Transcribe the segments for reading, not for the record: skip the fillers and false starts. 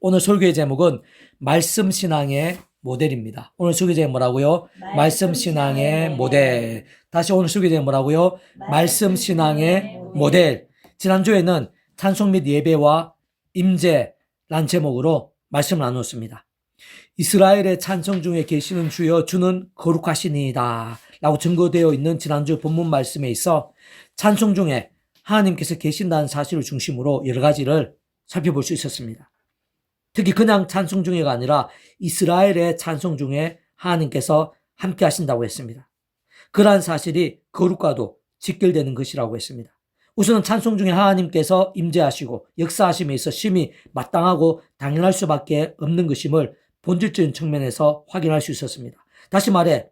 오늘 설교의 제목은 말씀신앙의 모델입니다. 오늘 설교 제목 뭐라고요? 말씀신앙의 모델. 다시 오늘 설교 제목 뭐라고요? 말씀신앙의 모델. 지난주에는 찬송 및 예배와 임재란 제목으로 말씀을 나누었습니다. 이스라엘의 찬송 중에 계시는 주여 주는 거룩하시니이다 라고 증거되어 있는 지난주 본문 말씀에 있어 찬송 중에 하나님께서 계신다는 사실을 중심으로 여러 가지를 살펴볼 수 있었습니다. 특히 그냥 찬송 중에가 아니라 이스라엘의 찬송 중에 하나님께서 함께 하신다고 했습니다. 그러한 사실이 거룩과도 직결되는 것이라고 했습니다. 우선은 찬송 중에 하나님께서 임재하시고 역사하심에 있어 심히 마땅하고 당연할 수밖에 없는 것임을 본질적인 측면에서 확인할 수 있었습니다. 다시 말해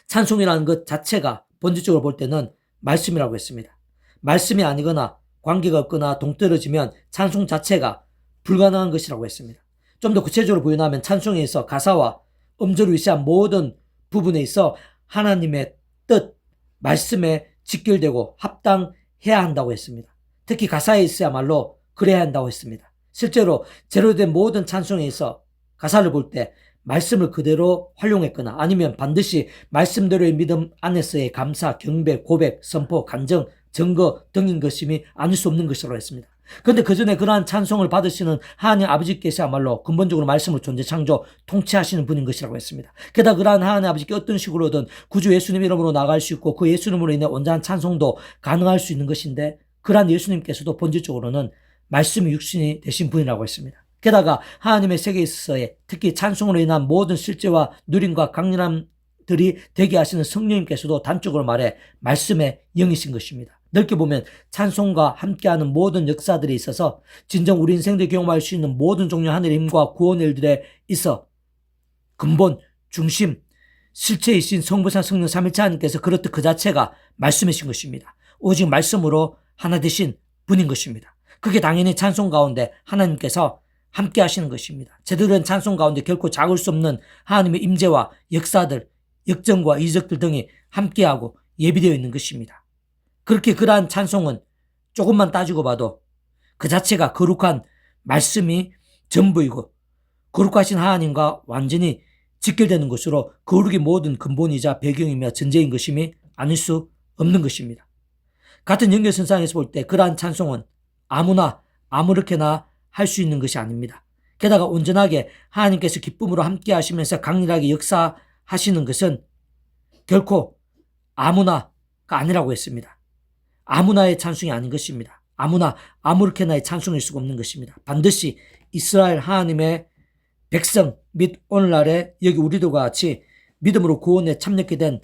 찬송이라는 것 자체가 본질적으로 볼 때는 말씀이라고 했습니다. 말씀이 아니거나 관계가 없거나 동떨어지면 찬송 자체가 불가능한 것이라고 했습니다. 좀 더 구체적으로 부연하면 찬송에 있어 가사와 음절을 위시한 모든 부분에 있어 하나님의 뜻, 말씀에 직결되고 합당해야 한다고 했습니다. 특히 가사에 있어야말로 그래야 한다고 했습니다. 실제로 제로된 모든 찬송에 있어 가사를 볼 때 말씀을 그대로 활용했거나 아니면 반드시 말씀대로의 믿음 안에서의 감사, 경배, 고백, 선포, 간증, 증거 등인 것임이 아닐 수 없는 것이라고 했습니다. 그런데 그 전에 그러한 찬송을 받으시는 하나님 아버지께서야말로 근본적으로 말씀을 존재 창조 통치하시는 분인 것이라고 했습니다. 게다가 그러한 하나님 아버지께 어떤 식으로든 구주 예수님 이름으로 나갈 수 있고 그 예수님으로 인해 온전한 찬송도 가능할 수 있는 것인데 그러한 예수님께서도 본질적으로는 말씀이 육신이 되신 분이라고 했습니다. 게다가 하나님의 세계에 있어서의 특히 찬송으로 인한 모든 실제와 누림과 강렬함들이 되게 하시는 성령님께서도 단적으로 말해 말씀의 영이신 것입니다. 넓게 보면 찬송과 함께하는 모든 역사들이 있어서 진정 우리 인생들이 경험할 수 있는 모든 종류 하늘의 힘과 구원의 일들에 있어 근본, 중심, 실체이신 성부산 성령 삼위일체 하나님께서 그렇듯 그 자체가 말씀이신 것입니다. 오직 말씀으로 하나 되신 분인 것입니다. 그게 당연히 찬송 가운데 하나님께서 함께 하시는 것입니다. 제대로 된 찬송 가운데 결코 작을 수 없는 하나님의 임재와 역사들, 역정과 이적들 등이 함께하고 예비되어 있는 것입니다. 그렇게 그러한 찬송은 조금만 따지고 봐도 그 자체가 거룩한 말씀이 전부이고 거룩하신 하나님과 완전히 직결되는 것으로 거룩의 모든 근본이자 배경이며 전제인 것임이 아닐 수 없는 것입니다. 같은 연결선상에서 볼 때 그러한 찬송은 아무나 아무렇게나 할 수 있는 것이 아닙니다. 게다가 온전하게 하나님께서 기쁨으로 함께 하시면서 강렬하게 역사하시는 것은 결코 아무나가 아니라고 했습니다. 아무나의 찬송이 아닌 것입니다. 아무나 아무렇게나의 찬송일 수가 없는 것입니다. 반드시 이스라엘 하나님의 백성 및 오늘날의 여기 우리들과 같이 믿음으로 구원에 참여하게 된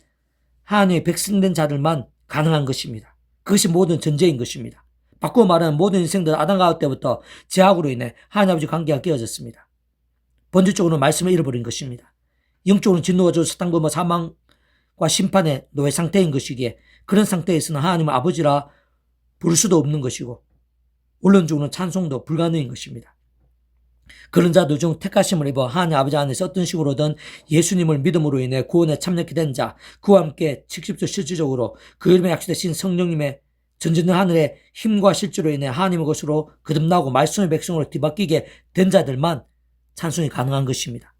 하나님의 백성된 자들만 가능한 것입니다. 그것이 모든 전제인 것입니다. 바꾸어 말하면 모든 인생들 아담과 때부터 죄악으로 인해 하나님 아버지 관계가 깨어졌습니다. 본질적으로는 말씀을 잃어버린 것입니다. 영적으로는 진노가 주 사탄과 사망과 심판의 노예 상태인 것이기에 그런 상태에서는 하나님을 아버지라 부를 수도 없는 것이고 원론적으로는 찬송도 불가능인 것입니다. 그런 자들 중 택하심을 입어 하나님 아버지 안에서 어떤 식으로든 예수님을 믿음으로 인해 구원에 참여하게 된 자, 그와 함께 직접적 실질적으로 그 이름에 약속되신 성령님의 전전한 하늘의 힘과 실제로 인해 하나님의 것으로 거듭나고 말씀의 백성으로 뒤바뀌게 된 자들만 찬송이 가능한 것입니다.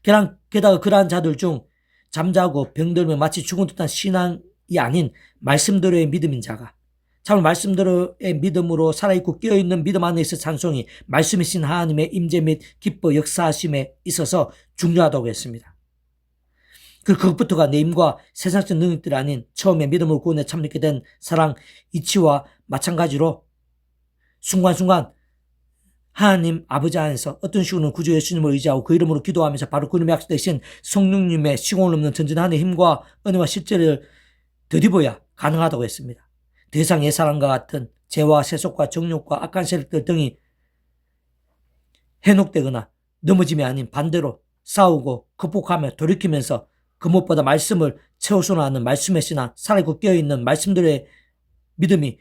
게다가 그러한 자들 중 잠자고 병들며 마치 죽은 듯한 신앙이 아닌 말씀대로의 믿음인 자가 참 말씀대로의 믿음으로 살아있고 깨어있는 믿음 안에 있어 찬송이 말씀이신 하나님의 임재 및 기뻐 역사하심에 있어서 중요하다고 했습니다. 그것부터가 내 힘과 세상적 능력들이 아닌 처음에 믿음으로 구원에 참여하게 된 사랑, 이치와 마찬가지로 순간순간 하나님 아버지 안에서 어떤 식으로는 구주 예수님을 의지하고 그 이름으로 기도하면서 바로 그 이름에 약속되신 성령님의 시공을 넘는 전전하는 힘과 은혜와 실제를 덧입어야 가능하다고 했습니다. 더 이상 옛사람과 같은 죄와 세속과 정욕과 악한 세력들 등이 해독되거나 넘어짐이 아닌 반대로 싸우고 극복하며 돌이키면서 그 무엇보다 말씀을 최우선하는 말씀의 신앙, 살아있고 깨어있는 말씀들의 믿음이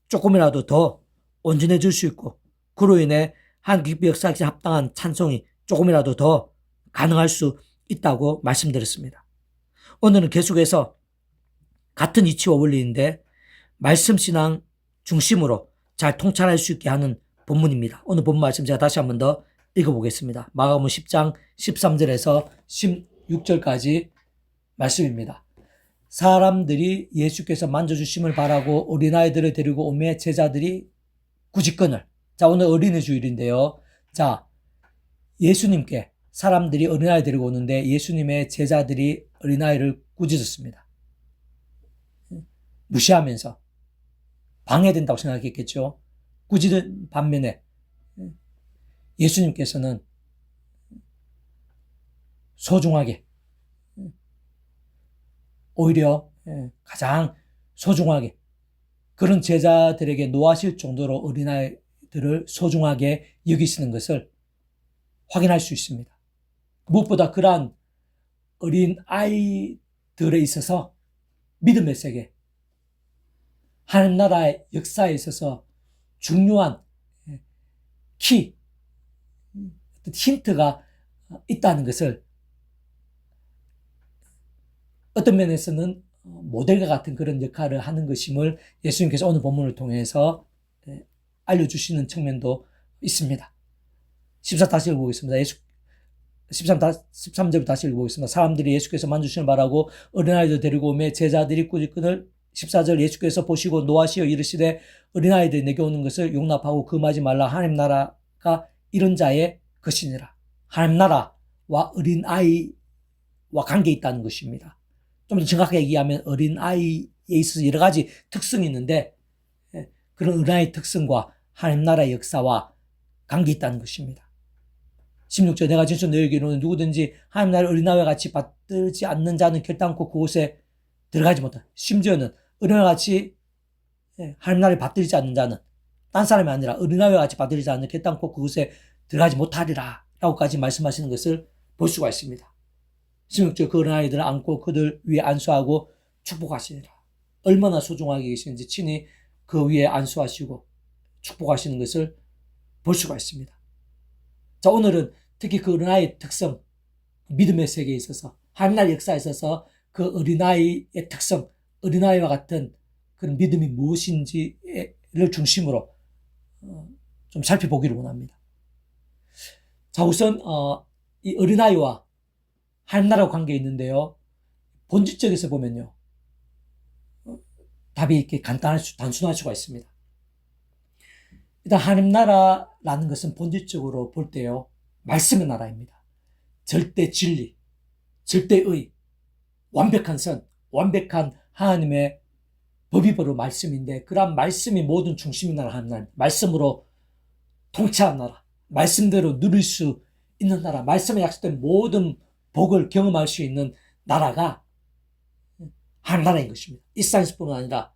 조금이라도 더 온전해질 수 있고 그로 인해 하나님 기뻐 역사하기 합당한 찬송이 조금이라도 더 가능할 수 있다고 말씀드렸습니다. 오늘은 계속해서 같은 이치와 원리인데 말씀신앙 중심으로 잘 통찰할 수 있게 하는 본문입니다. 오늘 본문 말씀 제가 다시 한 번 더 읽어보겠습니다. 마가복음 10장 13절에서 16절까지 말씀입니다. 사람들이 예수께서 만져주심을 바라고 어린아이들을 데리고 오매 제자들이 꾸짖거늘. 자, 오늘 어린이 주일인데요. 자, 예수님께 사람들이 어린아이 데리고 오는데 예수님의 제자들이 어린아이를 꾸짖었습니다. 무시하면서 방해된다고 생각했겠죠. 꾸짖은 반면에 예수님께서는 소중하게, 오히려 가장 소중하게 그런 제자들에게 노하실 정도로 어린아이들을 소중하게 여기시는 것을 확인할 수 있습니다. 무엇보다 그러한 어린아이들에 있어서 믿음의 세계, 하나님 나라의 역사에 있어서 중요한 키, 힌트가 있다는 것을 어떤 면에서는 모델과 같은 그런 역할을 하는 것임을 예수님께서 오늘 본문을 통해서 알려주시는 측면도 있습니다. 14 다시 읽어보겠습니다. 13절부터 다시 읽어보겠습니다. 사람들이 예수께서 만주시는 바라고 어린아이들 데리고 오매 제자들이 꾸짖거늘 14절 예수께서 보시고 노하시어 이르시되 어린아이들이 내게 오는 것을 용납하고 금하지 말라. 하나님 나라가 이런 자의 것이니라. 하나님 나라와 어린아이와 관계 있다는 것입니다. 좀 더 정확하게 얘기하면 어린아이에 있어서 여러 가지 특성이 있는데 그런 어린아이의 특성과 하나님 나라의 역사와 관계 있다는 것입니다. 16절 내가 진짜 너에게 이르노니 누구든지 하나님 나라의 어린아이와 같이 받들지 않는 자는 결단코 그곳에 들어가지 못한다. 심지어는 어린아이와 같이 하나님 나라를 받들지 않는 자는 딴 사람이 아니라 어린아이와 같이 받들지 않는 결단코 그곳에 들어가지 못하리라 라고까지 말씀하시는 것을 볼 수가 있습니다. 16절 그 어린아이들을 안고 그들 위에 안수하고 축복하시니라. 얼마나 소중하게 계시는지 친히 그 위에 안수하시고 축복하시는 것을 볼 수가 있습니다. 자, 오늘은 특히 그 어린아이의 특성, 믿음의 세계에 있어서 하나님 나라의 역사에 있어서 그 어린아이의 특성, 어린아이와 같은 그런 믿음이 무엇인지를 중심으로 좀 살펴보기를 원합니다. 자, 우선 이 어린아이와 하나님 나라와 관계에 있는데요. 본질적에서 보면요. 답이 이렇게 단순할 수가 있습니다. 일단 하나님 나라라는 것은 본질적으로 볼 때요. 말씀의 나라입니다. 절대 진리, 절대의, 완벽한 선, 완벽한 하나님의 법이 바로 말씀인데 그러한 말씀이 모든 중심인 나라 하나님 나라, 말씀으로 통치한 나라, 말씀대로 누릴 수 있는 나라, 말씀에 약속된 모든 복을 경험할 수 있는 나라가 하나님 나라인 것입니다. 이 세상뿐만 아니라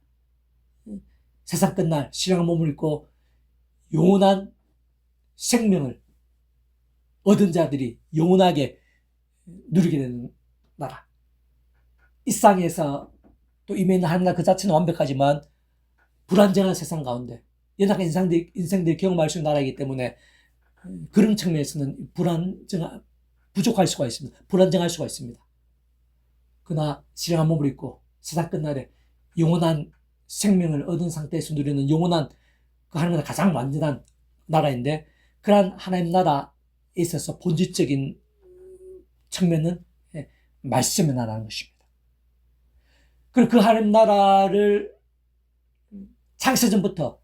세상 끝날 신령한 몸을 입고 영원한 생명을 얻은 자들이 영원하게 누리게 되는 나라. 이 세상에서 또 임해 있는 하나님 나라 그 자체는 완벽하지만 불안정한 세상 가운데 연약한 인생들이 경험할 수 있는 나라이기 때문에 그런 측면에서는 부족할 수가 있습니다. 불안정할 수가 있습니다. 그러나 신령한 몸을 입고 세상 끝날에 영원한 생명을 얻은 상태에서 누리는 영원한 그 하나님 나라 가장 완전한 나라인데 그러한 하나님 나라에 있어서 본질적인 측면은 말씀의 나라라는 것입니다. 그리고 그 하나님 나라를 창세전부터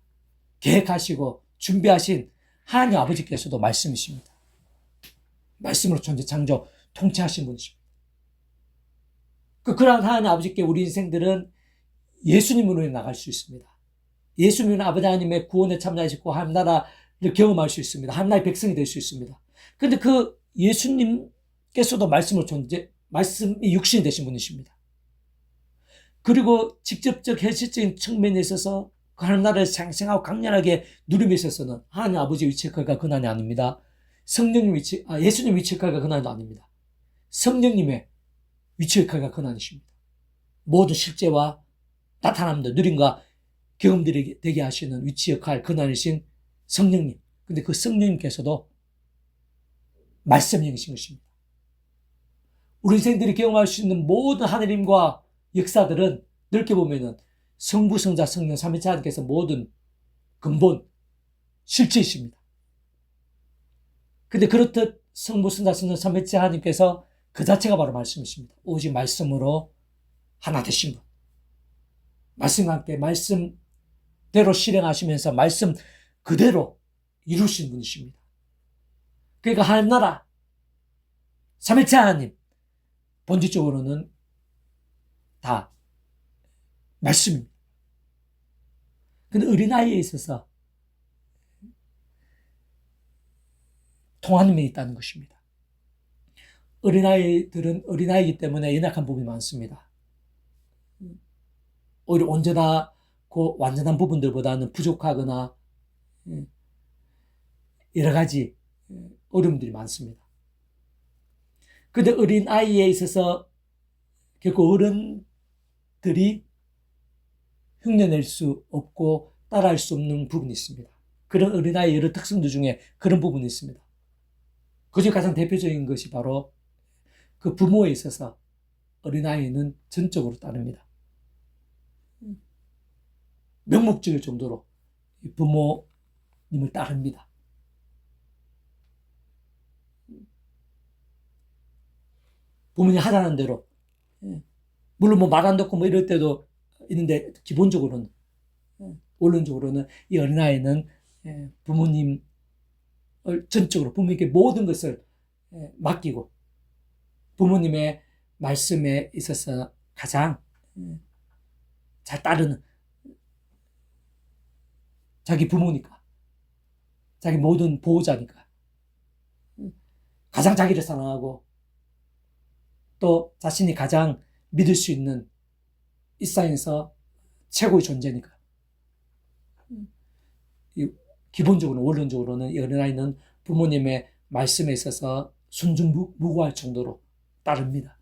계획하시고 준비하신 하나님 아버지께서도 말씀이십니다. 말씀으로 존재 창조 통치하신 분이십니다. 그러한 하나님 아버지께 우리 인생들은 예수님으로 나갈 수 있습니다. 예수님은 아버지 하나님의 구원에 참여하시고 하나님 나라를 경험할 수 있습니다. 하나님 나라의 백성이 될 수 있습니다. 그런데 그 예수님께서도 말씀이 육신이 되신 분이십니다. 그리고 직접적 현실적인 측면에 있어서 그 하나님 나라를 생생하고 강렬하게 누림에 있어서는 하나님 아버지의 위치 역할과 근한이 아닙니다. 예수님 위치 역할과 근한도 아닙니다. 성령님의 위치 역할과 근한이십니다. 모든 실제와 나타남들, 누림과 경험들이 되게 하시는 위치 역할, 근한이신 성령님. 근데 그 성령님께서도 말씀형이신 것입니다. 우리 인생들이 경험할 수 있는 모든 하느님과 역사들은 넓게 보면은 성부, 성자, 성령, 삼위일체 하나님께서 모든 근본, 실체이십니다. 근데 그렇듯 성부, 성자, 성령, 삼위일체 하나님께서 그 자체가 바로 말씀이십니다. 오직 말씀으로 하나 되신 분. 말씀과 함께 말씀대로 실행하시면서 말씀 그대로 이루신 분이십니다. 그러니까 하나님 나라, 삼위일체 하나님, 본질적으로는 다 말씀입니다. 근데 어린아이에 있어서 통하는 면이 있다는 것입니다. 어린아이들은 어린아이이기 때문에 연약한 부분이 많습니다. 오히려 온전하고 완전한 부분들보다는 부족하거나 여러 가지 어려움들이 많습니다. 그런데 어린아이에 있어서 결국 어른들이 흉내낼 수 없고 따라할 수 없는 부분이 있습니다. 그런 어린아이의 여러 특성들 중에 그런 부분이 있습니다. 그중 가장 대표적인 것이 바로 그 부모에 있어서 어린아이는 전적으로 따릅니다. 명목적일 정도로 부모님을 따릅니다. 부모님 하라는 대로, 물론 뭐 말 안 듣고 뭐 이럴 때도 있는데, 기본적으로는, 원론적으로는 이 어린아이는 부모님을 전적으로 부모님께 모든 것을 맡기고 부모님의 말씀에 있어서 가장 잘 따르는 자기 부모니까, 자기 모든 보호자니까 가장 자기를 사랑하고 또 자신이 가장 믿을 수 있는 이 세상에서 최고의 존재니까, 기본적으로 원론적으로는 이 어린아이는 부모님의 말씀에 있어서 순종무구할 정도로 따릅니다.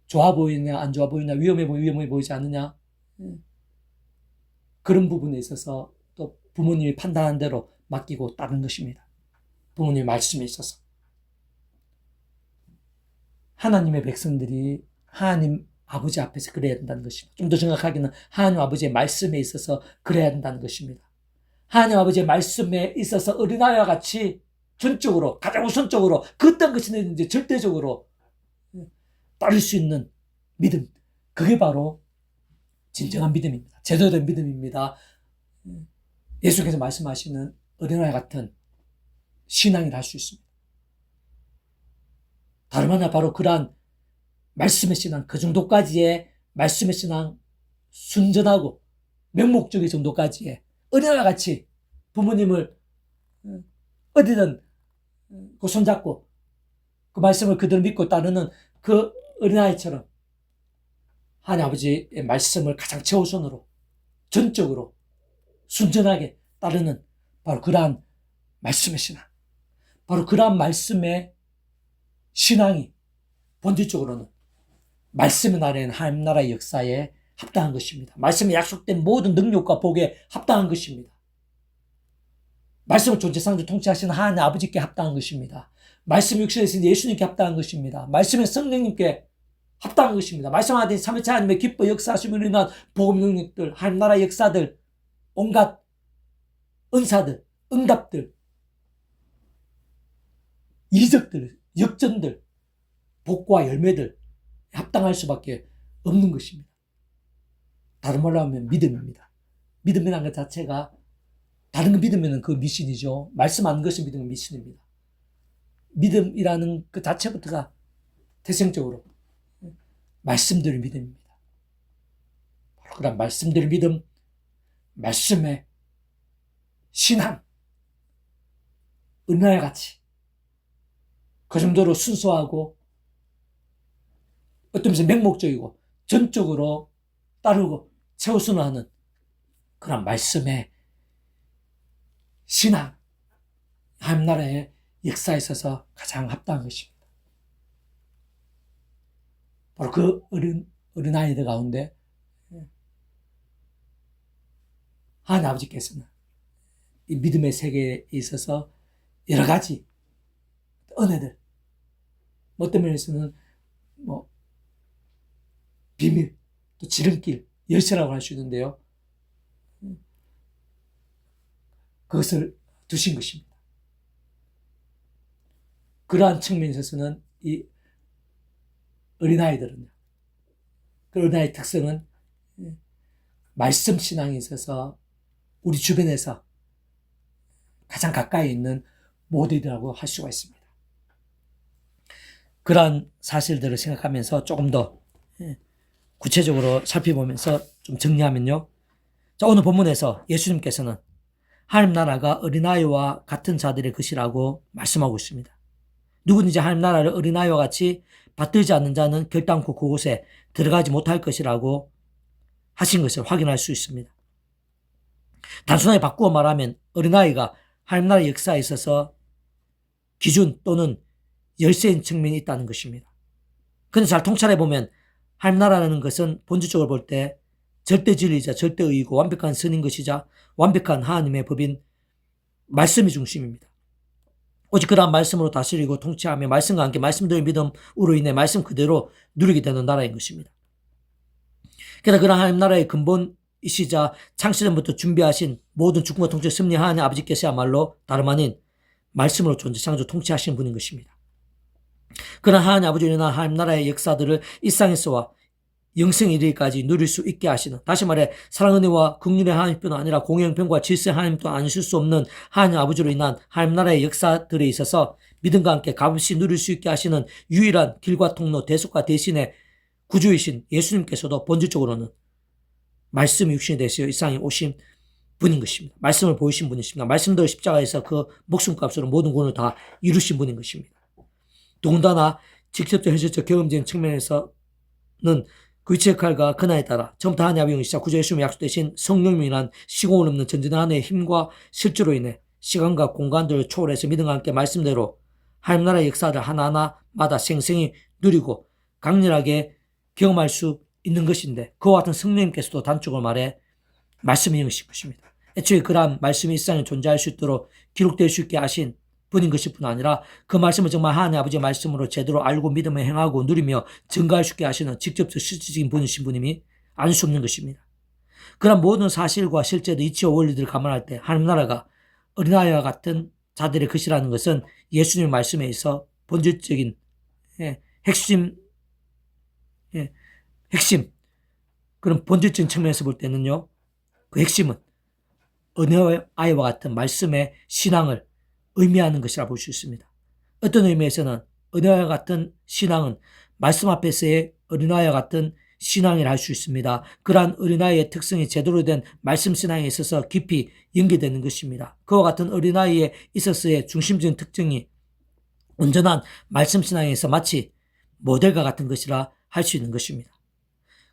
좋아 보이냐 안 좋아 보이냐, 위험해 보이지 않느냐, 그런 부분에 있어서 또 부모님이 판단한 대로 맡기고 따르는 것입니다. 부모님의 말씀에 있어서 하나님의 백성들이 하나님 아버지 앞에서 그래야 된다는 것입니다. 좀 더 정확하게는 하나님 아버지의 말씀에 있어서 그래야 된다는 것입니다. 하나님 아버지의 말씀에 있어서 어린아이와 같이 전적으로, 가장 우선적으로 그 어떤 것이든지 절대적으로 따를 수 있는 믿음, 그게 바로 진정한 믿음입니다. 제대로 된 믿음입니다. 예수께서 말씀하시는 어린아이 같은 신앙이라 할 수 있습니다. 다름 아니라 바로 그러한 말씀의 신앙, 그 정도까지의 말씀의 신앙, 순전하고 명목적인 정도까지의 어린아이와 같이 부모님을 어디든 그 손잡고 그 말씀을 그대로 믿고 따르는 그 어린아이처럼 하나님 아버지의 말씀을 가장 최우선으로 전적으로 순전하게 따르는 바로 그러한 말씀의 신앙, 바로 그러한 말씀의 신앙이 본질적으로는 말씀의 나라인 하나님 나라의 역사에 합당한 것입니다. 말씀에 약속된 모든 능력과 복에 합당한 것입니다. 말씀을 존재상주 통치하시는 하나님 아버지께 합당한 것입니다. 말씀 육신에 있는 예수님께 합당한 것입니다. 말씀의 성령님께 합당한 것입니다. 말씀하신 삼위일체 하나님의 기뻐 역사하심으로 인한 복음 능력들, 하나님 나라의 역사들, 온갖 은사들, 응답들, 이적들, 역전들, 복과 열매들 합당할 수밖에 없는 것입니다. 다른 말로 하면 믿음입니다. 믿음이라는 것 자체가 다른 거 믿으면 그 미신이죠. 말씀 안 것을 믿으면 미신입니다. 믿음이라는 그 자체부터가 태생적으로 말씀대로 믿음입니다. 바로 그런 말씀대로 믿음, 말씀의 신앙, 은하와 같이 그 정도로 순수하고 어떤 면에서 맹목적이고 전적으로 따르고 최우선을 하는 그런 말씀의 신앙, 하나님 나라의 역사에 있어서 가장 합당한 것입니다. 바로 그 어린아이들 가운데 하나님 아버지께서는 이 믿음의 세계에 있어서 여러 가지 은혜들, 어떤 면에서는 비밀, 또 지름길, 열쇠라고 할 수 있는데요. 그것을 두신 것입니다. 그러한 측면에서는 이 어린아이들은요, 그 어린아이의 특성은 말씀 신앙에 있어서 우리 주변에서 가장 가까이 있는 모델이라고 할 수가 있습니다. 그러한 사실들을 생각하면서 조금 더 구체적으로 살펴보면서 좀 정리하면요. 자, 오늘 본문에서 예수님께서는 하나님 나라가 어린아이와 같은 자들의 것이라고 말씀하고 있습니다. 누구든지 하나님 나라를 어린아이와 같이 받들지 않는 자는 결단코 그곳에 들어가지 못할 것이라고 하신 것을 확인할 수 있습니다. 단순하게 바꾸어 말하면 어린아이가 하나님 나라의 역사에 있어서 기준 또는 열쇠인 측면이 있다는 것입니다. 그런데 잘 통찰해보면 하나님 나라라는 것은 본질적으로 볼 때 절대 진리이자 절대 의이고 완벽한 선인 것이자 완벽한 하나님의 법인 말씀이 중심입니다. 오직 그러한 말씀으로 다스리고 통치하며 말씀과 함께 말씀대로 믿음으로 인해 말씀 그대로 누리게 되는 나라인 것입니다. 그러나 그러한 하나님 나라의 근본이시자 창세전부터 준비하신 모든 주권과 통치 승리 하나님 아버지께서야말로 다름 아닌 말씀으로 존재 창조 통치하시는 분인 것입니다. 그러한 하나님 아버지로 인한 하나님 나라의 역사들을 일상에서와 영생에 이르기까지 누릴 수 있게 하시는, 다시 말해 사랑 은혜와 긍휼의 하나님뿐 아니라 공의 형편과 질서의 하나님도 아니실 수 없는 하나님 아버지로 인한 하나님 나라의 역사들에 있어서 믿음과 함께 값없이 누릴 수 있게 하시는 유일한 길과 통로 대속과 대신의 구주이신 예수님께서도 본질적으로는 말씀이 육신이 되시어 이 세상에 오신 분인 것입니다. 말씀을 보이신 분이십니다. 말씀대로 십자가에서 그 목숨값으로 모든 구원을 다 이루신 분인 것입니다. 더군다나 직접적 현실적 경험적인 측면에서는 그 위치의 칼과 근하에 따라 처음부터 하나님 아버지 영이시자 구주 예수님이 약속되신 성령님이란 시공을 넘는 전진한 하나님의 힘과 실주로 인해 시간과 공간들을 초월해서 믿음과 함께 말씀대로 하나님 나라의 역사를 하나하나마다 생생히 누리고 강렬하게 경험할 수 있는 것인데, 그와 같은 성령님께서도 단적으로 말해 말씀이 영이신 것입니다. 애초에 그러한 말씀이 이 세상에 존재할 수 있도록 기록될 수 있게 하신 분인 것일 뿐 아니라 그 말씀을 정말 하나님 아버지의 말씀으로 제대로 알고 믿으며 행하고 누리며 증거할 수 있게 하시는 직접적 실질적인 분이신 분임이 알 수 없는 것입니다. 그런 모든 사실과 실제의 이치와 원리들을 감안할 때 하나님 나라가 어린아이와 같은 자들의 것이라는 것은 예수님의 말씀에 있어 본질적인 핵심 그런 본질적인 측면에서 볼 때는요, 그 핵심은 어린아이와 같은 말씀의 신앙을 의미하는 것이라 볼 수 있습니다. 어떤 의미에서는 어린아이와 같은 신앙은 말씀 앞에서의 어린아이와 같은 신앙이라 할 수 있습니다. 그러한 어린아이의 특성이 제대로 된 말씀 신앙에 있어서 깊이 연계되는 것입니다. 그와 같은 어린아이에 있어서의 중심적인 특징이 온전한 말씀 신앙에서 마치 모델과 같은 것이라 할 수 있는 것입니다.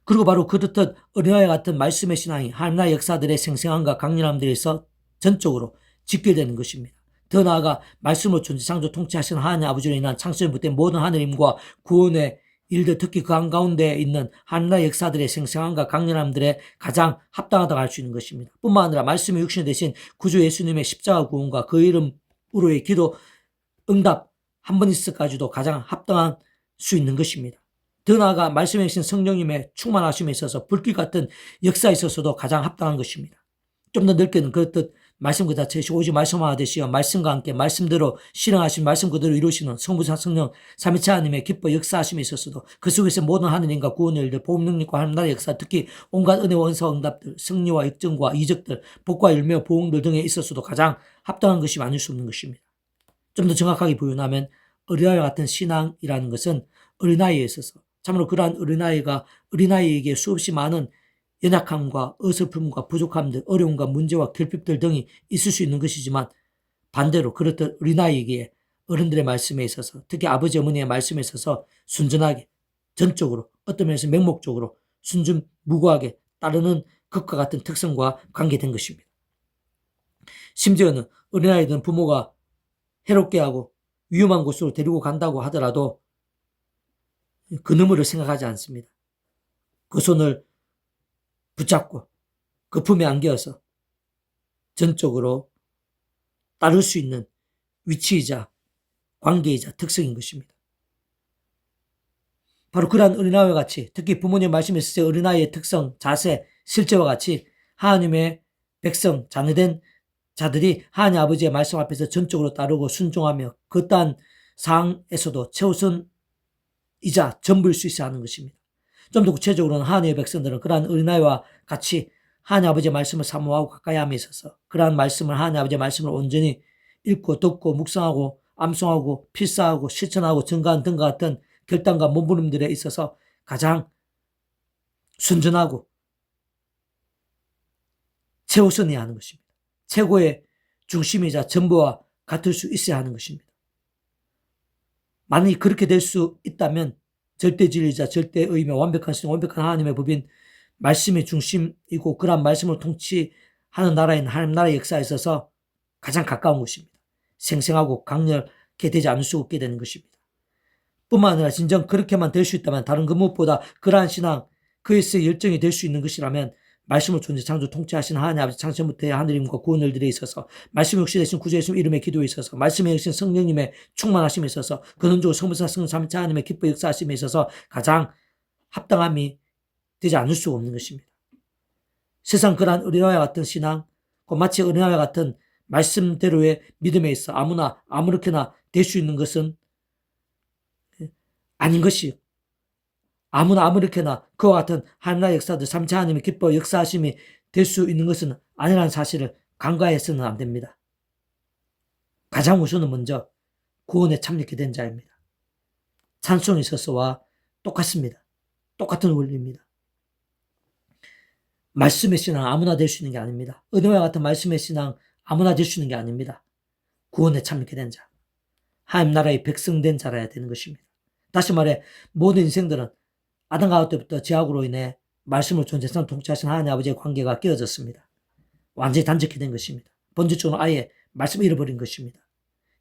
그리고 바로 그렇듯 어린아이와 같은 말씀의 신앙이 하나님 나라의 역사들의 생생함과 강렬함들에서 전적으로 직결되는 것입니다. 더 나아가 말씀으로 존재 창조 통치하시는 하나님 아버지로 인한 창세전부터 모든 하느님과 구원의 일들, 특히 그 한가운데 있는 하나님 나라의 역사들의 생생함과 강렬함들에 가장 합당하다고 할 수 있는 것입니다. 뿐만 아니라 말씀이 육신이 되신 구주 예수님의 십자가 구원과 그 이름으로의 기도 응답 한 번 있을까지도 가장 합당한 수 있는 것입니다. 더 나아가 말씀에 계신 성령님의 충만하심에 있어서 불길 같은 역사에 있어서도 가장 합당한 것입니다. 좀 더 넓게는 그렇듯 말씀 그 자체이시고 오직 말씀하듯이요 말씀과 함께 말씀대로 실행하신 말씀 그대로 이루시는 성부사 성령 삼위체 하나님의 기뻐 역사하심에 있어서도 그 속에서 모든 하느님과 구원의 일들, 복음 능력과 하나님 나라의 역사, 특히 온갖 은혜와 은사와 응답들, 승리와 역정과 이적들, 복과 열매와 보응들 등에 있어서도 가장 합당한 것이 아닐 수 없는 것입니다. 좀 더 정확하게 표현하면 어린아이와 같은 신앙이라는 것은 어린아이에 있어서 참으로 그러한 어린아이에게 수없이 많은 연약함과 어설픔과 부족함들, 어려움과 문제와 결핍들 등이 있을 수 있는 것이지만 반대로 그렇듯 어린아이에게 어른들의 말씀에 있어서 특히 아버지 어머니의 말씀에 있어서 순전하게 전적으로 어떤 면에서 맹목적으로 순전무구하게 따르는 것과 같은 특성과 관계된 것입니다. 심지어는 어린아이들은 부모가 해롭게 하고 위험한 곳으로 데리고 간다고 하더라도 그 너머를 생각하지 않습니다. 그 손을 붙잡고 그 품에 안겨서 전적으로 따를 수 있는 위치이자 관계이자 특성인 것입니다. 바로 그러한 어린아이와 같이 특히 부모님 말씀에 있어서 어린아이의 특성, 자세, 실제와 같이 하나님의 백성, 자녀된 자들이 하나님 아버지의 말씀 앞에서 전적으로 따르고 순종하며 그떠한 상황에서도 최우선이자 전부일 수 있어야 하는 것입니다. 좀 더 구체적으로는 하나님의 백성들은 그러한 어린아이와 같이 하나님 아버지의 말씀을 사모하고 가까이 함에 있어서 그러한 말씀을 하나님 아버지의 말씀을 온전히 읽고 듣고 묵상하고 암송하고 필사하고 실천하고 증거하는 등과 같은 결단과 몸부림들에 있어서 가장 순전하고 최우선이어야 하는 것입니다. 최고의 중심이자 전부와 같을 수 있어야 하는 것입니다. 만약에 그렇게 될 수 있다면 절대진리이자 절대의이며 완벽한 신, 완벽한 하나님의 법인 말씀의 중심이고 그러한 말씀을 통치하는 나라인 하나님 나라의 역사에 있어서 가장 가까운 것입니다. 생생하고 강렬하게 되지 않을 수 없게 되는 것입니다. 뿐만 아니라 진정 그렇게만 될 수 있다면 다른 그 무엇보다 그러한 신앙, 그에서의 열정이 될 수 있는 것이라면 말씀을 존재 창조 통치하신 하나님 아버지 창세부터의 하늘임과 구원을들에 있어서 말씀의 역시 되신 구주의 이름의 기도에 있어서 말씀의 역시 성령님의 충만하심에 있어서 근원적으로 성부사 성삼위체 하나님의 기뻐 역사하심에 있어서 가장 합당함이 되지 않을 수가 없는 것입니다. 세상 그러한 어린아이와 같은 신앙, 마치 어린아이와 같은 말씀대로의 믿음에 있어 아무나 아무렇게나 될 수 있는 것은 아닌 것이 아무나 아무렇게나 그와 같은 하나님의 역사들 삼체 하나님의 기뻐 역사하심이 될 수 있는 것은 아니라는 사실을 간과해서는 안 됩니다. 가장 우선은 먼저 구원에 참여하게 된 자입니다. 찬송에 있어서와 똑같습니다. 똑같은 원리입니다. 말씀의 신앙 아무나 될 수 있는 게 아닙니다. 은혜와 같은 말씀의 신앙 아무나 될 수 있는 게 아닙니다. 구원에 참여하게 된 자, 하나님 나라의 백성된 자라야 되는 것입니다. 다시 말해 모든 인생들은 아담과 하와 때부터 죄악으로 인해 말씀을 존재상 통치하신 하나님 아버지의 관계가 깨어졌습니다. 완전히 단절이 된 것입니다. 본질적으로 아예 말씀을 잃어버린 것입니다.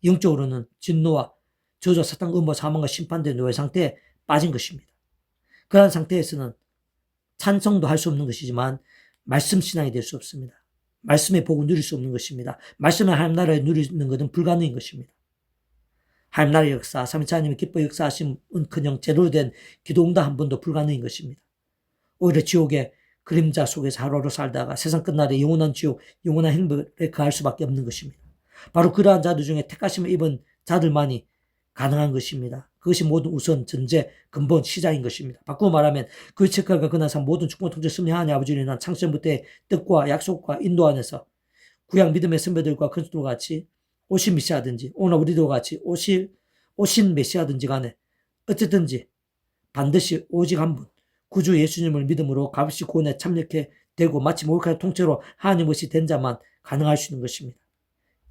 영적으로는 진노와 저주와 사탄 음모 사망과 심판된 노예 상태에 빠진 것입니다. 그러한 상태에서는 찬성도 할 수 없는 것이지만 말씀 신앙이 될 수 없습니다. 말씀의 복을 누릴 수 없는 것입니다. 말씀의 하나님 나라를 누리는 것은 불가능한 것입니다. 하나님 나라의 역사, 삼위체 하나님의 기뻐 역사하심은 그냥 제대로 된 기도 응답 한 번도 불가능한 것입니다. 오히려 지옥의 그림자 속에서 하루하루 살다가 세상 끝날에 영원한 지옥, 영원한 행복에 거할 수밖에 없는 것입니다. 바로 그러한 자들 중에 택하심을 입은 자들만이 가능한 것입니다. 그것이 모든 우선, 전제, 근본, 시작인 것입니다. 바꾸어 말하면 그 책과 그나상 모든 축복 통제 승리 하나님 아버지를 인한 창세부터의 뜻과 약속과 인도 안에서 구약 믿음의 선배들과 그리스도와 같이 오신 메시아든지 오늘 우리도 같이 오신 메시아든지 간에 어쨌든지 반드시 오직 한 분 구주 예수님을 믿음으로 값없이 구원에 참여하게 되고 마치 몰카의 통째로 하나님 것이 된 자만 가능할 수 있는 것입니다.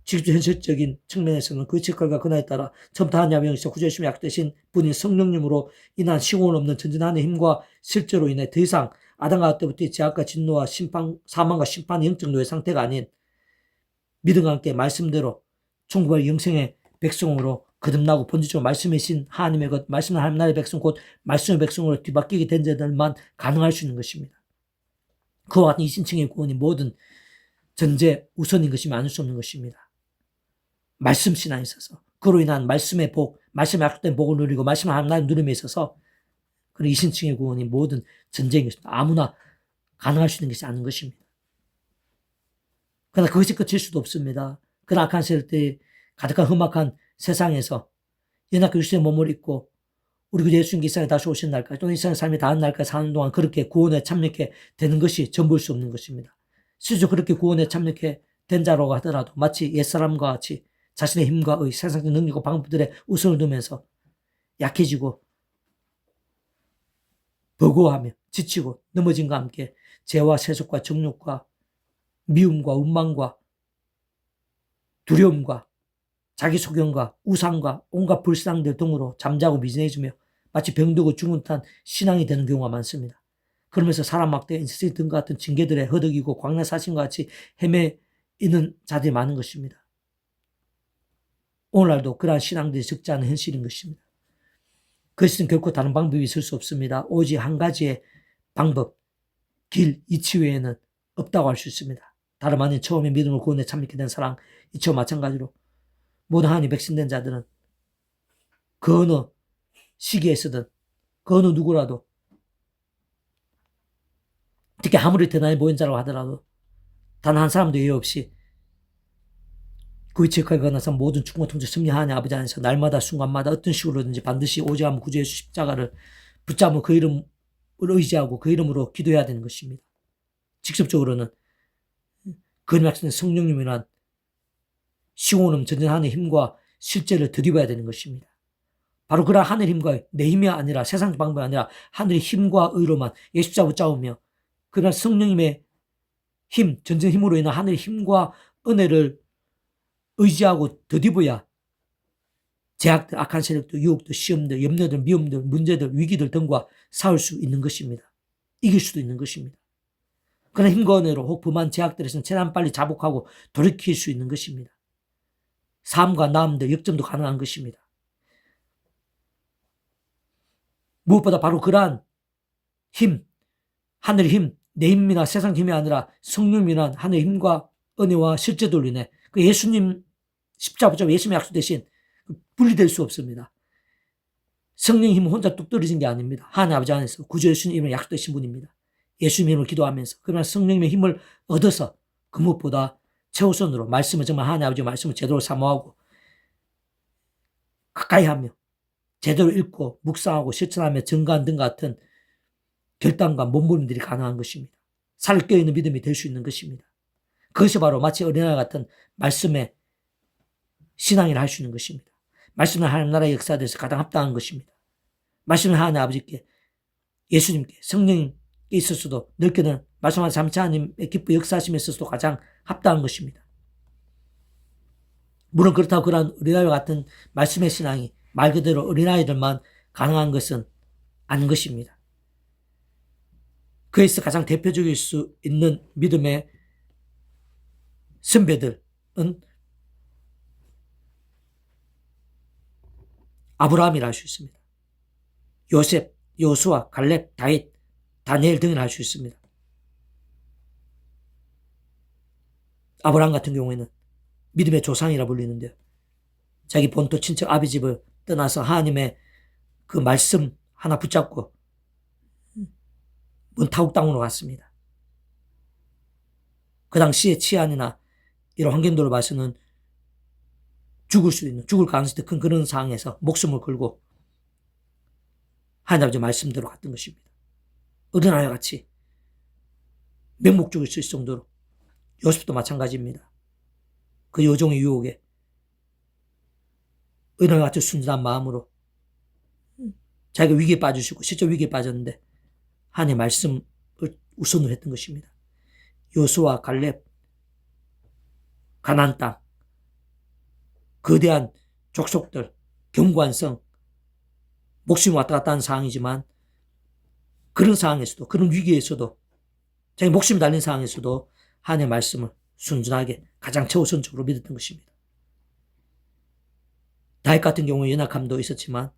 직접 현실적인 측면에서는 그 책과 그날에 따라 처음부터 하나님 영이시여 구주 예수님이 약되신 분인 성령님으로 인한 시공을 없는 전진하는 힘과 실제로 인해 더 이상 아담과 하와 때부터의 죄악과 진노와 심판, 사망과 심판의 영적 노예 상태가 아닌 믿음과 함께 말씀대로 천국의 영생의 백성으로 거듭나고 본질적으로 말씀이신 하나님의 것, 말씀은 하나님 나라의 백성 곧 말씀의 백성으로 뒤바뀌게 된 자들만 가능할 수 있는 것입니다. 그와 같은 이신층의 구원이 모든 전제 우선인 것이면 아닐 수 없는 것입니다. 말씀 신앙에 있어서 그로 인한 말씀의 복, 말씀의 약속된 복을 누리고 말씀을 하나님 나라를 누림에 있어서 그런 이신층의 구원이 모든 전제인 것입니다. 아무나 가능할 수 있는 것이 아닌 것입니다. 그러나 그것이 끝일 수도 없습니다. 그런 악한 세대 가득한 험악한 세상에서 연약한 육신의 몸을 입고 우리 그 예수님 이 세상에 다시 오신 날까지 또는 이 세상의 삶이 닿은 날까지 사는 동안 그렇게 구원에 참여하게 되는 것이 전부일 수 없는 것입니다. 실제 그렇게 구원에 참여하게 된 자라고 하더라도 마치 옛사람과 같이 자신의 힘과 의, 세상적 능력과 방법들의 우선을 두면서 약해지고 버거워하며 지치고 넘어짐과 함께 죄와 세속과 정욕과 미움과 원망과 두려움과 자기 소견과 우상과 온갖 불상들 등으로 잠자고 미진해지며 마치 병들고 죽은 듯한 신앙이 되는 경우가 많습니다. 그러면서 사람 막대, 인스티 등 같은 징계들에 허덕이고 광야 사신과 같이 헤매있는 자들이 많은 것입니다. 오늘날도 그러한 신앙들이 적지 않은 현실인 것입니다. 그것은 결코 다른 방법이 있을 수 없습니다. 오직 한 가지의 방법, 길, 이치 외에는 없다고 할 수 있습니다. 다름 아닌 처음에 믿음을 구원에 참여하게 된 사랑, 이치와 마찬가지로 모든 하나님 백성된 자들은 그 어느 시기에서든 그 어느 누구라도 특히 아무리 대단히 보인 자라고 하더라도 단 한 사람도 예외 없이 그 위치에 가고 나서 모든 충고 통제 승리하니 아버지 안에서 날마다 순간마다 어떤 식으로든지 반드시 오직 한번 구주 예수 십자가를 붙잡고 그 이름을 의지하고 그 이름으로 기도해야 되는 것입니다. 직접적으로는 그 말씀은 성령님이란 시온음 전전하는 힘과 실제를 드리워야 되는 것입니다. 바로 그런 하늘의 힘과 내 힘이 아니라 세상 방법이 아니라 하늘의 힘과 의로만 예수자 붙잡으며 그러나 성령님의 힘, 전전 힘으로 인한 하늘의 힘과 은혜를 의지하고 드디어야 제약들, 악한 세력들, 유혹들, 시험들, 염려들, 미움들, 문제들, 위기들 등과 싸울 수 있는 것입니다. 이길 수도 있는 것입니다. 그런 힘과 은혜로 혹 범한 제약들에서는 최대한 빨리 자복하고 돌이킬 수 있는 것입니다. 삶과 나음들, 역점도 가능한 것입니다. 무엇보다 바로 그러한 힘, 하늘의 힘, 내 힘이나 세상 힘이 아니라 성령이란 하늘의 힘과 은혜와 실제들로 인해 그 예수님 십자가 붙잡고 예수님의 약속 대신 분리될 수 없습니다. 성령의 힘은 혼자 뚝 떨어진 게 아닙니다. 하나님 아버지 안에서 구주 예수님 이름으로 약속되신 분입니다. 예수님의 이름으로 기도하면서 그러나 성령님의 힘을 얻어서 그 무엇보다 최우선으로 말씀을 정말 하나님 아버지 말씀을 제대로 사모하고 가까이 하며 제대로 읽고 묵상하고 실천하며 증거한 등 같은 결단과 몸부림들이 가능한 것입니다. 살을 껴있는 믿음이 될 수 있는 것입니다. 그것이 바로 마치 어린아이 같은 말씀의 신앙이라 할 수 있는 것입니다. 말씀은 하나님 나라의 역사에서 가장 합당한 것입니다. 말씀은 하나님 아버지께 예수님께 성령님께 있어서도 넓게는 말씀하신 삼체 하나님의 기쁘 역사하심에 있어서도 가장 합당한 것입니다. 물론 그렇다고 그러한 어린아이와 같은 말씀의 신앙이 말 그대로 어린아이들만 가능한 것은 아닌 것입니다. 그에서 가장 대표적일 수 있는 믿음의 선배들은 아브라함이라 할 수 있습니다. 요셉, 여호수아, 갈렙, 다윗, 다니엘 등이라 할 수 있습니다. 아브라함 같은 경우에는 믿음의 조상이라 불리는데요. 자기 본토 친척 아비 집을 떠나서 하나님의 그 말씀 하나 붙잡고 먼 타국 땅으로 갔습니다. 그 당시에 치안이나 이런 환경들로 봐서는 죽을 가능성이 큰 그런 상황에서 목숨을 걸고 하나님 아버지 말씀대로 갔던 것입니다. 어린아이와 같이 맹목적일 수 있을 정도로 요셉도 마찬가지입니다. 그 여종의 유혹에 어린아이와 같이 순진한 마음으로 자기가 위기에 빠지시고 실제 위기에 빠졌는데 하나님의 말씀을 우선으로 했던 것입니다. 여호수아, 갈렙, 가나안 땅, 거대한 족속들, 견고한 성, 목숨이 왔다 갔다 하는 상황이지만 그런 상황에서도 그런 위기에서도 자기 목숨이 달린 상황에서도 하나님의 말씀을 순전하게 가장 최우선적으로 믿었던 것입니다. 다윗 같은 경우에 연약함도 있었지만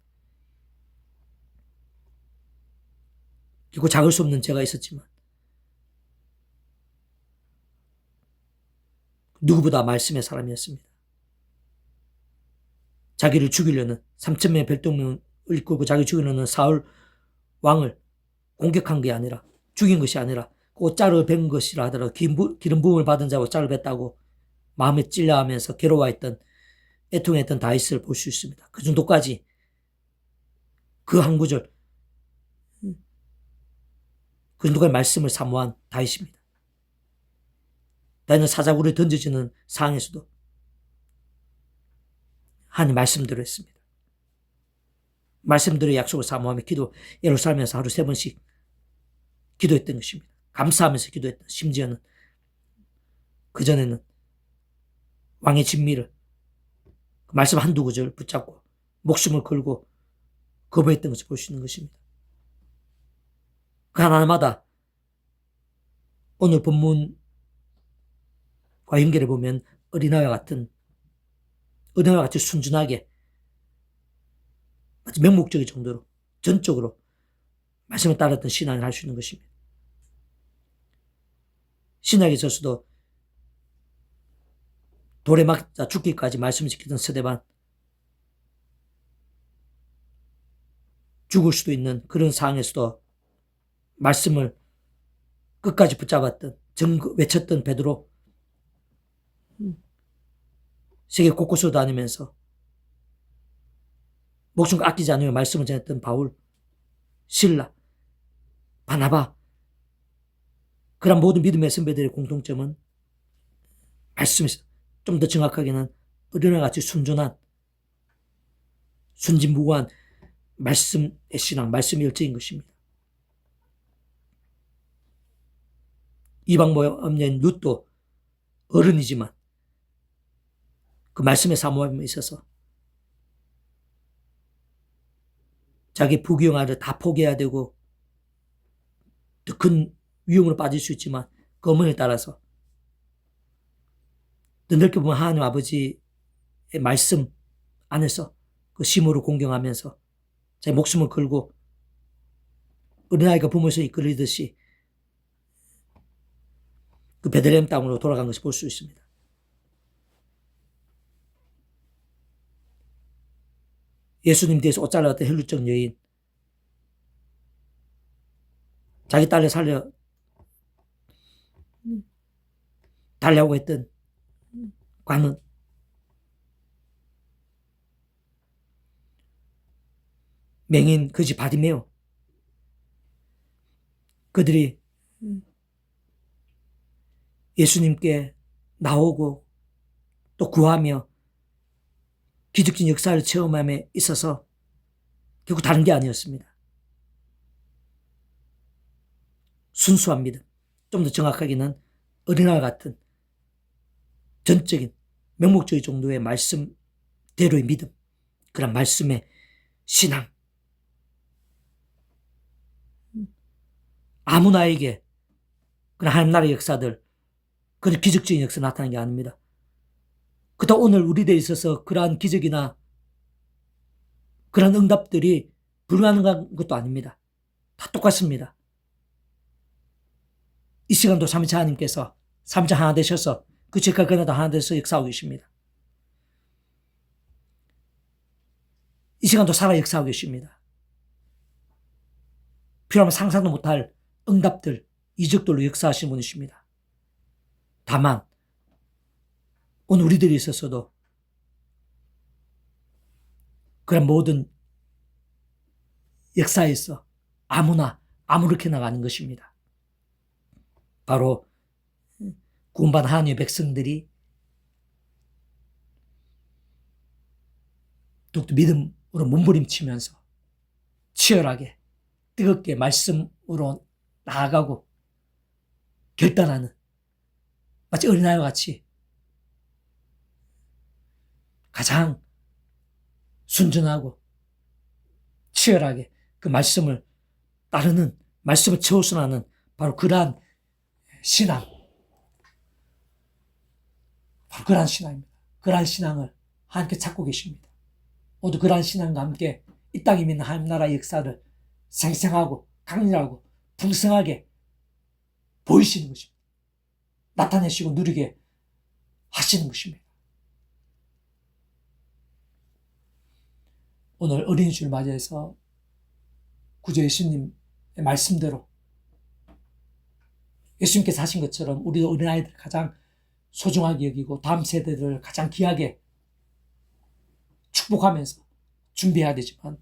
그리고 작을 수 없는 죄가 있었지만 누구보다 말씀의 사람이었습니다. 자기를 죽이려는 3,000명의 별동명을 이끌고 자기를 죽이려는 사울 왕을 공격한 게 아니라 죽인 것이 아니라 꽃자를 벤 것이라 하더라도 기름 부음을 받은 자고 짤을 뱉다고 마음에 찔려하면서 괴로워했던 애통했던 다윗을 볼 수 있습니다. 그 정도까지 그 한 구절 그 정도까지 말씀을 사모한 다윗입니다. 다윗은 사자굴에 던져지는 상황에서도 하나님 말씀대로 했습니다. 말씀대로 약속을 사모하며 예루살렘에서 하루 3번씩 기도했던 것입니다. 감사하면서 기도했던, 심지어는 그전에는 왕의 진미를 말씀 한두 구절 붙잡고 목숨을 걸고 거부했던 것을 볼 수 있는 것입니다. 그 하나마다 오늘 본문과 연결해 보면 어린아이와 같이 순진하게 마치 맹목적일 정도로 전적으로 말씀을 따랐던 신앙을 할 수 있는 것입니다. 신약에 있어서도 돌에 맞아 죽기까지 말씀을 지키던 스데반, 죽을 수도 있는 그런 상황에서도 말씀을 끝까지 붙잡았던 외쳤던 베드로, 세계 곳곳으로 다니면서 목숨을 아끼지 않으며 말씀을 전했던 바울, 실라, 바나바, 그런 모든 믿음의 선배들의 공통점은 말씀에서 좀 더 정확하게는 어린아이같이 순전한 순진무구한 말씀의 신앙, 말씀의 열정인 것입니다. 이방 모녀인 룻도 어른이지만 그 말씀의 사모함에 있어서 자기 부귀영 아를 다 포기해야 되고 더 큰 위험으로 빠질 수 있지만 그 어머니에 따라서 더 넓게 보면 하나님 아버지의 말씀 안에서 그 심으로 공경하면서 자기 목숨을 걸고 어린아이가 부모에서 이끌리듯이 그 베들레헴 땅으로 돌아간 것을 볼 수 있습니다. 예수님 뒤에서 옷 잘라갔던 혈루증 여인, 자기 딸을 살려 달라고 했던 관은, 맹인 거지 바디메오, 그들이 예수님께 나오고 또 구하며 기적적인 역사를 체험함에 있어서 결국 다른 게 아니었습니다. 순수한 믿음, 좀 더 정확하게는 어린아이 같은 전적인 명목적인 정도의 말씀대로의 믿음, 그런 말씀의 신앙. 아무나에게 그런 하나님 나라의 역사들, 그런 기적적인 역사 나타나는 게 아닙니다. 그다 오늘 우리들에 있어서 그러한 기적이나 그런 응답들이 불가능한 것도 아닙니다. 다 똑같습니다. 이 시간도 삼위일체 하나님께서 삼위일체 하나 되셔서 그 지금까지 그날도 하나 되셔서 역사하고 계십니다. 이 시간도 살아 역사하고 계십니다. 필요하면 상상도 못할 응답들, 이적들로 역사하시는 분이십니다. 다만 오늘 우리들이 있어서도 그런 모든 역사에서 아무나 아무렇게나 가는 것입니다. 바로 구원받은 하나님의 백성들이 더욱더 믿음으로 몸부림치면서 치열하게 뜨겁게 말씀으로 나아가고 결단하는, 마치 어린아이와 같이 가장 순전하고 치열하게 그 말씀을 따르는, 말씀을 채우선하는 바로 그러한 신앙, 바로 그러한 신앙입니다. 그러한 신앙을 하나님께 찾고 계십니다. 모두 그러한 신앙과 함께 이 땅에 있는 하나님 나라의 역사를 생생하고 강렬하고 풍성하게 보이시는 것입니다. 나타내시고 누리게 하시는 것입니다. 오늘 어린이주를 맞이해서 구주 예수님의 말씀대로 예수님께서 하신 것처럼 우리도 어린아이들을 가장 소중하게 여기고 다음 세대들을 가장 귀하게 축복하면서 준비해야 되지만,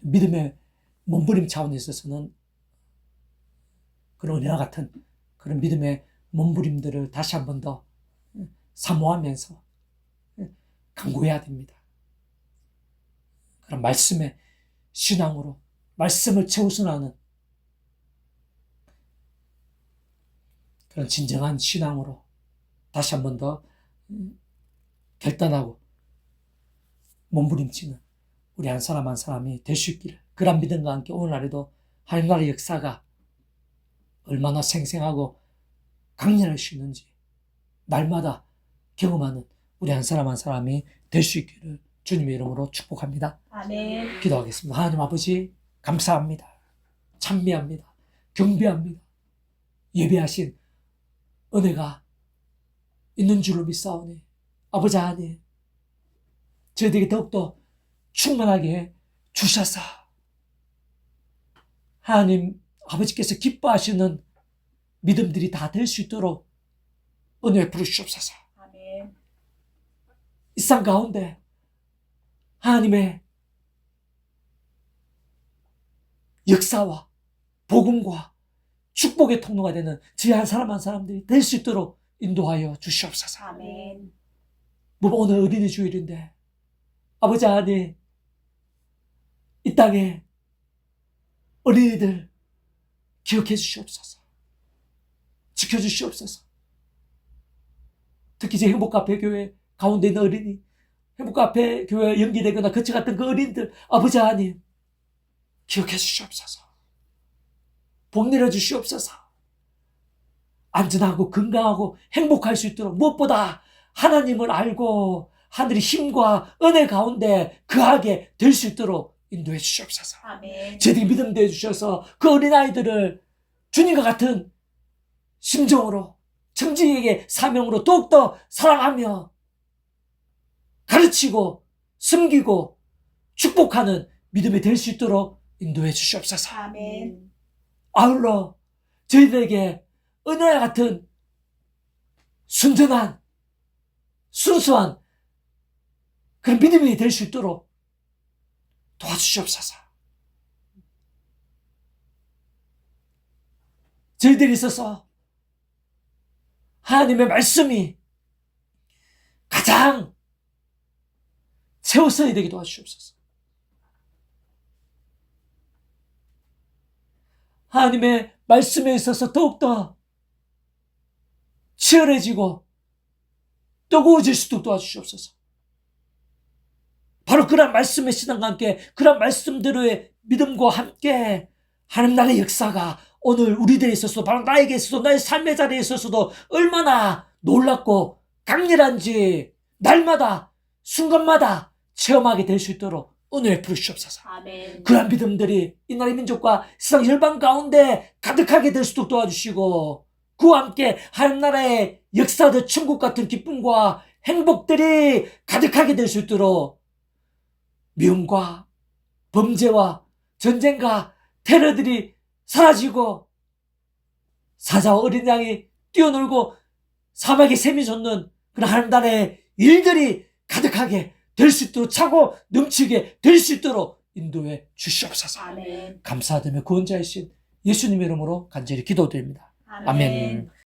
믿음의 몸부림 차원에 있어서는 그런 은혜와 같은 그런 믿음의 몸부림들을 다시 한 번 더 사모하면서 강구해야 됩니다. 그런 말씀의 신앙으로 말씀을 채우선하는 그런 진정한 신앙으로 다시 한 번 더 결단하고 몸부림치는 우리 한 사람 한 사람이 될 수 있기를, 그런 믿음과 함께 오늘날에도 하나님 나라의 역사가 얼마나 생생하고 강렬할 수 있는지 날마다 경험하는 우리 한 사람 한 사람이 될 수 있기를 주님의 이름으로 축복합니다. 아멘. 기도하겠습니다. 하나님 아버지, 감사합니다. 찬미합니다. 경배합니다. 예배하신 은혜가 있는 줄로 믿사오니 아버지 하나님, 저희들에게 더욱더 충만하게 주셔서 하나님 아버지께서 기뻐하시는 믿음들이 다 될 수 있도록 은혜 베풀어 주옵소서. 아멘. 세상 가운데 하나님의 역사와 복음과 축복의 통로가 되는 저희 한 사람 한 사람들이 될 수 있도록 인도하여 주시옵소서. 아멘. 오늘 어린이 주일인데 아버지 하나님, 이 땅에 어린이들 기억해 주시옵소서. 지켜주시옵소서. 특히 제 행복카페 교회 가운데 있는 어린이, 행복카페 교회 연기되거나 거쳐갔던 그 어린이들 아버지 하나님 기억해 주시옵소서. 복 내려 주시옵소서. 안전하고 건강하고 행복할 수 있도록 무엇보다 하나님을 알고 하늘의 힘과 은혜 가운데 거하게 될 수 있도록 인도해 주시옵소서. 아멘. 저희들이 믿음 되어 주셔서 그 어린아이들을 주님과 같은 심정으로 청지기에게 사명으로 더욱더 사랑하며 가르치고 섬기고 축복하는 믿음이 될 수 있도록 인도해 주시옵소서. 아멘. 아울러 저희들에게 은혜와 같은 순전한 순수한 그런 믿음이 될 수 있도록 도와주시옵소서. 저희들이 있어서 하나님의 말씀이 가장 채워서야 되게 도와주시옵소서. 하나님의 말씀에 있어서 더욱더 치열해지고 뜨거워질 수 있도록 도와주시옵소서. 바로 그런 말씀의 신앙과 함께 그런 말씀대로의 믿음과 함께 하나님 나라의 역사가 오늘 우리들에 있어서도 바로 나에게 있어서도 나의 삶의 자리에 있어서도 얼마나 놀랍고 강렬한지 날마다 순간마다 체험하게 될 수 있도록 은혜를 부르시옵소서. 아멘. 그러한 믿음들이 이 나라의 민족과 세상 열방 가운데 가득하게 될 수 있도록 도와주시고 그와 함께 하나님 나라의 역사적 천국 같은 기쁨과 행복들이 가득하게 될 수 있도록 미움과 범죄와 전쟁과 테러들이 사라지고 사자와 어린 양이 뛰어놀고 사막에 샘이 솟는 그런 하나님 나라의 일들이 가득하게 될 수 있도록 차고 넘치게 될 수 있도록 인도해 주시옵소서. 아멘. 감사드리며 구원자이신 예수님의 이름으로 간절히 기도드립니다. 아멘.